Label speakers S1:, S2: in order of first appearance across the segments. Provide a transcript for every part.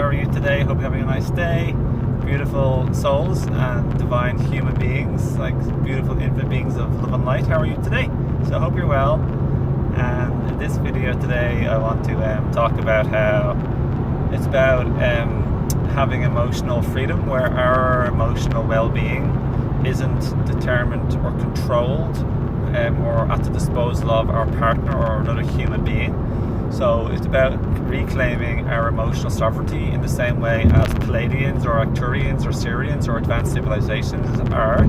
S1: how are you today? Hope you're having a nice day. Beautiful souls and divine human beings, like beautiful infinite beings of love and light. How are you today? So I hope you're well. And in this video today, I want to talk about how it's about having emotional freedom, where our emotional well-being isn't determined or controlled or at the disposal of our partner or another human being. So it's about reclaiming our emotional sovereignty in the same way as Pleiedians or Arcturians or Syrians or advanced civilizations are,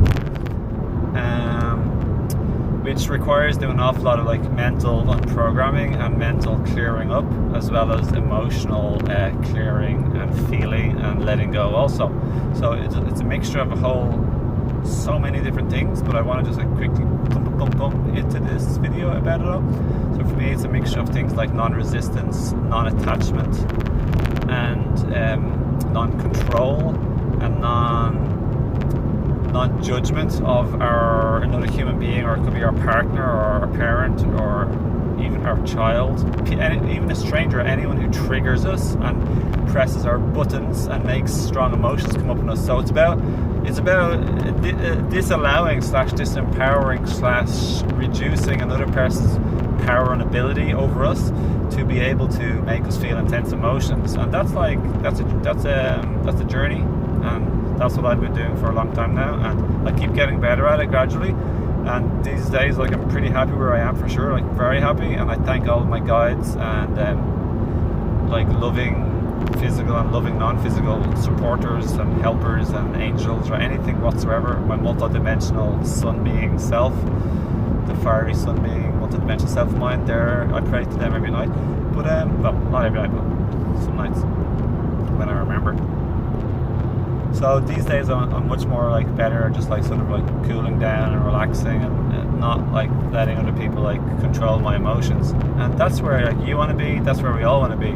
S1: which requires doing an awful lot of like mental unprogramming and mental clearing up, as well as emotional clearing and feeling and letting go also. So it's a mixture of so many different things, but I want to just like quickly bump into this video about it all. So for me, it's a mixture of things like non-resistance, non-attachment, and non-control, and non-judgment of another human being, or it could be our partner or our parent or even our child, even a stranger, anyone who triggers us and presses our buttons and makes strong emotions come up in us. So it's about disallowing / disempowering / reducing another person's power and ability over us to be able to make us feel intense emotions. And that's a journey, and that's what I've been doing for a long time now, and I keep getting better at it gradually. And these days, like, I'm pretty happy where I am, for sure, like very happy. And I thank all of my guides and like loving physical and loving non-physical supporters and helpers and angels or anything whatsoever. My multidimensional sun being self, the fiery sun being multidimensional self of mine, there, I pray to them every night. But well, not every night, but some nights when I remember. So these days I'm much more like better, just like sort of like cooling down and relaxing, and not like letting other people like control my emotions. And that's where like you want to be, that's where we all want to be,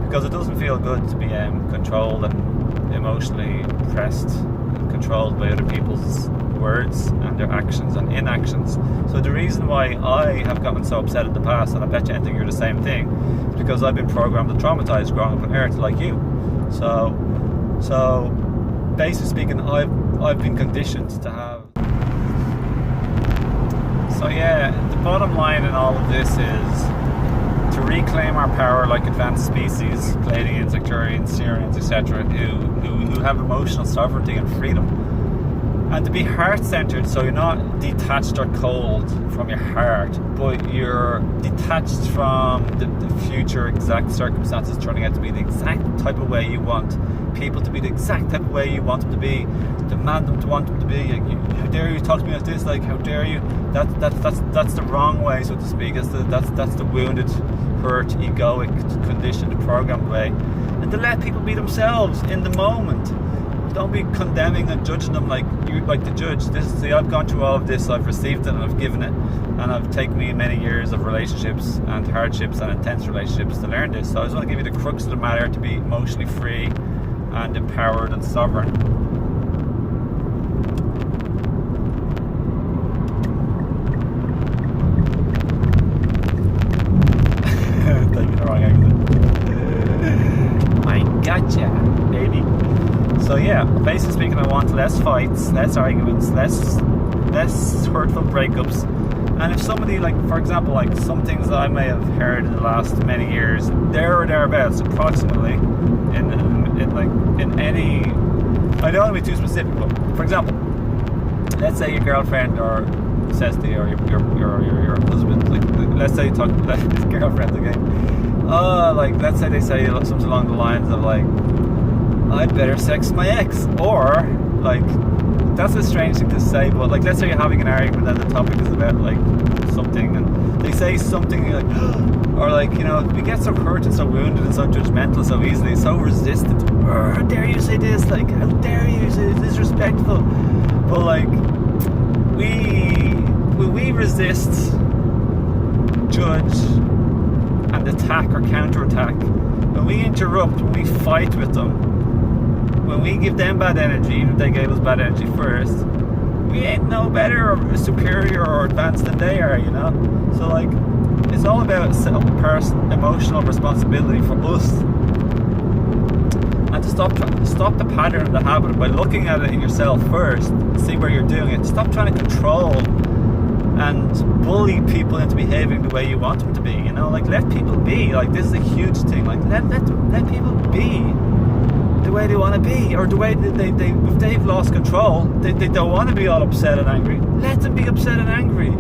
S1: because it doesn't feel good to be controlled and emotionally pressed and controlled by other people's words and their actions and inactions. So the reason why I have gotten so upset in the past, and I bet you anything you're the same thing, is because I've been programmed and traumatized growing up on Earth like you. So basically speaking, I've been conditioned to have. So yeah, the bottom line in all of this is to reclaim our power like advanced species, Pleiedians, Arcturians, Syrians, etc., who have emotional sovereignty and freedom. And to be heart-centered, so you're not detached or cold from your heart, but you're detached from the future exact circumstances turning out to be the exact type of way you want people to be, the exact type of way you want them to be, demand them to want them to be. Like, how dare you talk to me like this? Like, how dare you? That's the wrong way, so to speak. That's the wounded, hurt, egoic, conditioned, programmed way. And to let people be themselves in the moment. Don't be condemning and judging them like you like to judge. I've gone through all of this, I've received it and I've given it, and I've taken me many years of relationships and hardships and intense relationships to learn this. So I just want to give you the crux of the matter, to be emotionally free and empowered and sovereign. Taking the wrong exit. I gotcha, baby. So yeah, basically speaking, I want less fights, less arguments, less hurtful breakups. And if somebody, like, for example, like some things that I may have heard in the last many years, there or thereabouts, approximately, in any, I don't want to be too specific, but for example, let's say your girlfriend or says to you, or your husband, like, let's say you talk to his girlfriend again. Like, let's say they say something along the lines of like, I'd better sex my ex, or like, that's a strange thing to say, but like, let's say you're having an argument and the topic is about like something, and they say something like, or like, you know, we get so hurt and so wounded and so judgmental so easily, so resistant. How dare you say this? Like, how dare you say it's disrespectful? But like, we resist, judge, and attack or counterattack. When we interrupt, when we fight with them, when we give them bad energy, even if they gave us bad energy first, we ain't no better or superior or advanced than they are, you know? So like, it's all about emotional responsibility for us And to stop the pattern and the habit by looking at it in yourself first, see where you're doing it. Stop trying to control and bully people into behaving the way you want them to be. You know, like, let people be. Like, this is a huge thing. Like, let people be the way they want to be, or the way they if they've lost control, they don't want to be all upset and angry. Let them be upset and angry.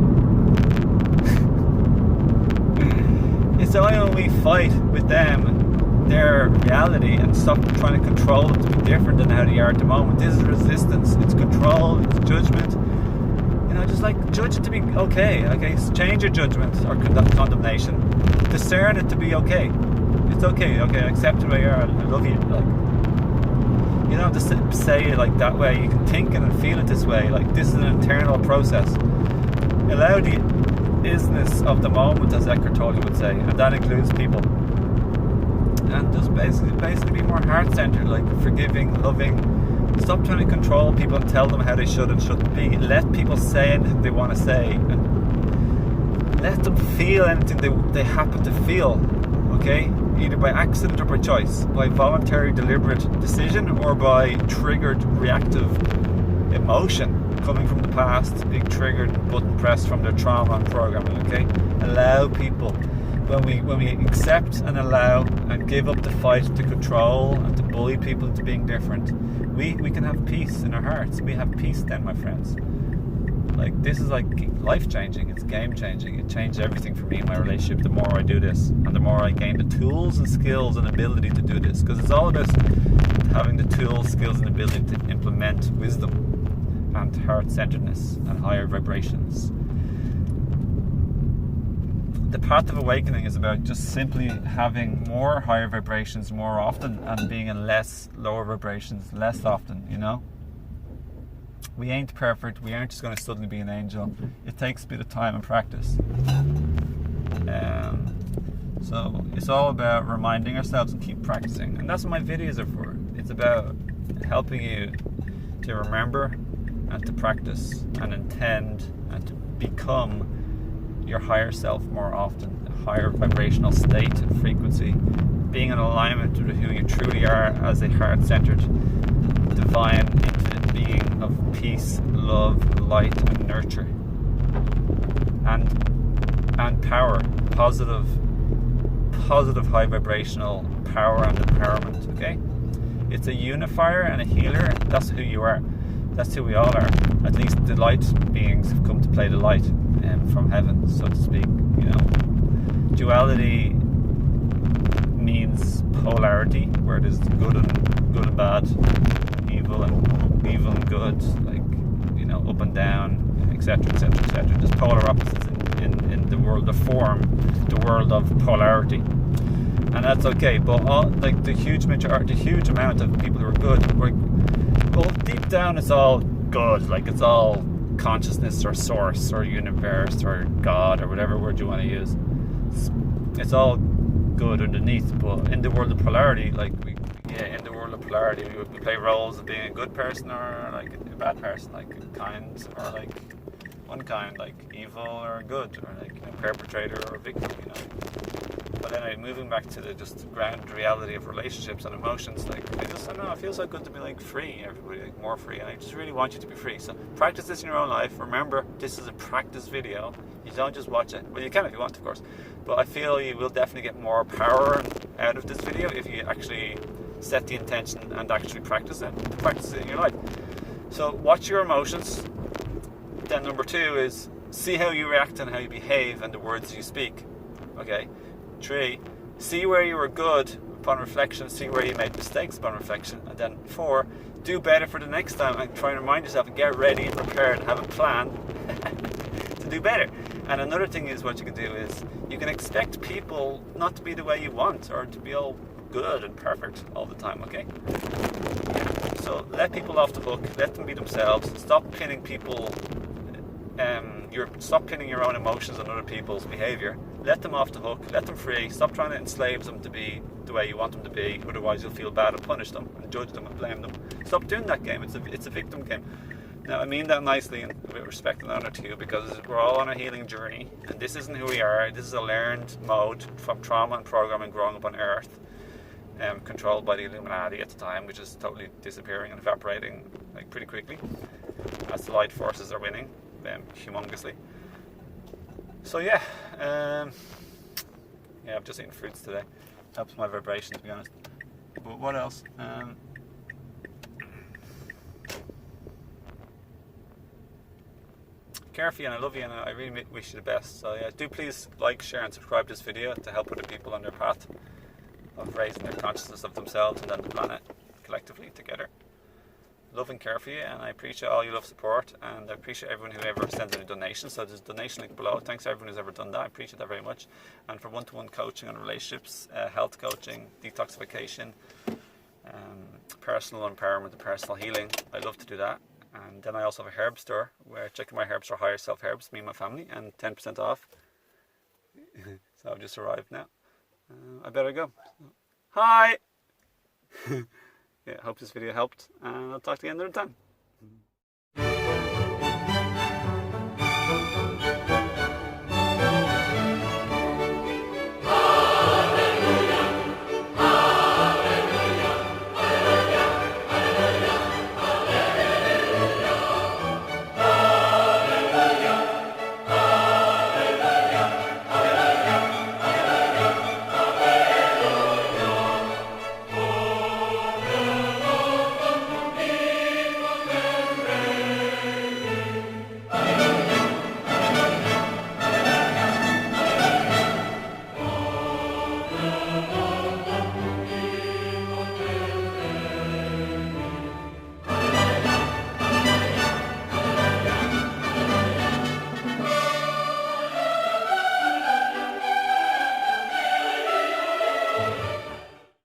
S1: It's only when we fight with them, their reality, and stop trying to control them to be different than how they are at the moment. This is resistance. It's control. It's judgment. You know, just like judge it to be okay. So change your judgment or condemnation. Discern it to be okay. It's okay. Accept it the way you are. I love you. Like, you don't have to say it like that way. You can think it and feel it this way. Like, this is an internal process. Allow the isness of the moment, as Eckhart Tolle would say, and that includes people. And just basically be more heart-centered, like forgiving, loving. Stop trying to control people and tell them how they should and shouldn't be. Let people say anything they want to say, and let them feel anything they happen to feel. Okay, either by accident or by choice, by voluntary, deliberate decision, or by triggered, reactive emotion coming from the past, being triggered, button pressed from their trauma and programming. Okay, allow people. When we accept and allow and give up the fight to control and to bully people into being different, we can have peace in our hearts. We have peace then, my friends. Like, this is like life-changing. It's game-changing. It changed everything for me in my relationship the more I do this, and the more I gain the tools and skills and ability to do this, because it's all about having the tools, skills and ability to implement wisdom and heart-centeredness and higher vibrations. The path of awakening is about just simply having more higher vibrations more often and being in less lower vibrations less often, you know? We ain't perfect. We aren't just going to suddenly be an angel. It takes a bit of time and practice. So it's all about reminding ourselves and keep practicing. And that's what my videos are for. It's about helping you to remember and to practice and intend and to become your higher self more often, a higher vibrational state and frequency, being in alignment with who you truly are as a heart-centered, divine, infinite being of peace, love, light and nurture, and power, positive high vibrational power and empowerment. Okay, it's a unifier and a healer. That's who you are. That's who we all are. At least the light beings have come to play the light from heaven, so to speak. You know, duality means polarity, where it is good and bad, evil and good, like, you know, up and down, etc., etc., etc. Just polar opposites in the world of form, the world of polarity, and that's okay. But all, like, the huge amount of people who are good, well, deep down it's all good. Like, it's all consciousness or source or universe or God or whatever word you want to use. It's all good underneath. But in the world of polarity, like, we play roles of being a good person or like a bad person, like kind or like unkind, like evil or good, or like, you know, perpetrator or victim, you know. But anyway, moving back to the just ground reality of relationships and emotions, like, I don't know, it feels so good to be like free, everybody, like more free, and I just really want you to be free. So practice this in your own life. Remember, this is a practice video. You don't just watch it. Well, you can if you want, of course, but I feel you will definitely get more power out of this video if you actually set the intention and actually practice it in your life. So watch your emotions. Then number 2 is see how you react and how you behave and the words you speak. Okay. 3, see where you were good upon reflection, see where you made mistakes upon reflection. And then 4, do better for the next time and try and remind yourself and get ready and prepared and have a plan to do better. And another thing is, what you can do is you can expect people not to be the way you want or to be all good and perfect all the time, okay? So let people off the hook, let them be themselves, stop pinning people, stop pinning your own emotions on other people's behaviour. Let them off the hook, let them free, stop trying to enslave them to be the way you want them to be, otherwise you'll feel bad and punish them and judge them and blame them. Stop doing that game. It's a victim game. Now, I mean that nicely and with respect and honour to you, because we're all on a healing journey and this isn't who we are. This is a learned mode from trauma and programming growing up on Earth. controlled by the Illuminati at the time, which is totally disappearing and evaporating like pretty quickly as the light forces are winning humongously. So yeah, I've just eaten fruits today. Helps my vibration, to be honest. But what else? Care for you, and I love you, and I really wish you the best. So yeah, do please like, share and subscribe to this video to help other people on their path of raising their consciousness of themselves and then the planet collectively together. Love and care for you, and I appreciate all your love, support, and I appreciate everyone who ever sends in a donation. So there's a donation link below. Thanks to everyone who's ever done that. I appreciate that very much. And for one-to-one coaching on relationships, health coaching, detoxification, personal empowerment and personal healing, I love to do that. And then I also have a herb store where checking my herbs for higher self herbs, me and my family, and 10% off. So I've just arrived now. I better go. Hi! Yeah, hope this video helped, and I'll talk to you another time.